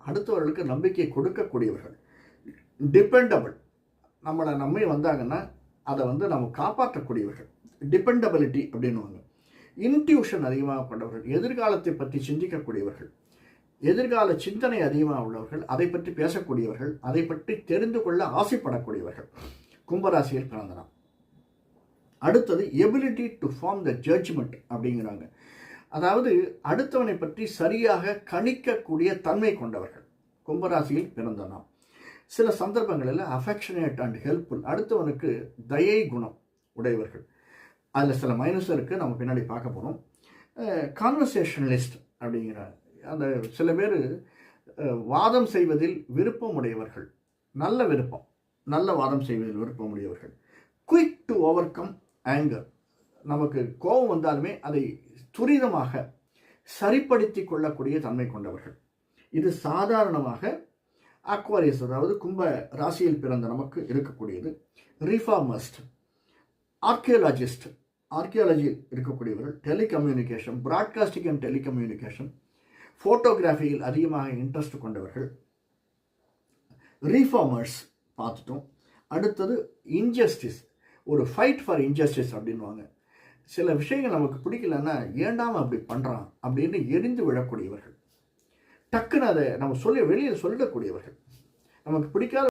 அடுத்தவர்களுக்கு நம்பிக்கை கொடுக்கக்கூடியவர்கள், டிபெண்டபிள். நம்மளை நம்பி வந்தாங்கன்னா அதை நம்ம காப்பாற்றக்கூடியவர்கள், டிபெண்டபிலிட்டி அப்படின்னுவாங்க. இன்ட்யூஷன் அதிகமாக கொண்டவர்கள், எதிர்காலத்தை பற்றி சிந்திக்கக்கூடியவர்கள், எதிர்கால சிந்தனை அதிகமாக உள்ளவர்கள், அதை பற்றி பேசக்கூடியவர்கள், அதை பற்றி தெரிந்து கொள்ள ஆசைப்படக்கூடியவர்கள் கும்பராசியில் பிறந்தனர். அடுத்தது ability to form the judgement அப்படிங்கிறாங்க. அதாவது அடுத்தவனை பற்றி சரியாக கணிக்கக்கூடிய தன்மை கொண்டவர்கள் கும்பராசியில் பிறந்தனர். சில சந்தர்ப்பங்களில் அஃபெக்ஷனேட் அண்ட் ஹெல்ப்ஃபுல், அடுத்தவனுக்கு தயை குணம் உடையவர்கள். அதில் சில மைனஸ் இருக்குது, நம்ம பின்னாடி பார்க்க போகிறோம். கான்வர்சேஷனலிஸ்ட் அப்படிங்கிற அந்த சில பேர் வாதம் செய்வதில் விருப்பம் உடையவர்கள், நல்ல விருப்பம், நல்ல வாதம் செய்வதில் விருப்பம் உடையவர்கள். Quick to overcome anger, நமக்கு கோபம் வந்தாலுமே அதை துரிதமாக சரிப்படுத்தி கொள்ளக்கூடிய தன்மை கொண்டவர்கள். இது சாதாரணமாக அக்வாரியஸ், அதாவது கும்ப ராசியில் பிறந்த நமக்கு இருக்கக்கூடியது. ரிஃபார்மஸ்ட், ஆர்கியாலஜிஸ்ட், ஆர்கியாலஜியில் இருக்கக்கூடியவர்கள். டெலிகம்யூனிகேஷன், பிராட்காஸ்டிங் அண்ட் டெலிகம்யூனிகேஷன், ஃபோட்டோகிராஃபியில் அதிகமாக இன்ட்ரெஸ்ட் கொண்டவர்கள். ரீஃபார்மர்ஸ் பார்த்துட்டோம். அடுத்தது இன்ஜஸ்டிஸ், ஒரு ஃபைட் ஃபார் இன்ஜஸ்டிஸ் அப்படின்வாங்க. சில விஷயங்கள் நமக்கு பிடிக்கலன்னா ஏண்டாமல் அப்படி பண்ணுறான் அப்படின்னு எரிந்து விழக்கூடியவர்கள், டக்குன்னு அதை நம்ம வெளியில் சொல்லக்கூடியவர்கள், நமக்கு பிடிக்காத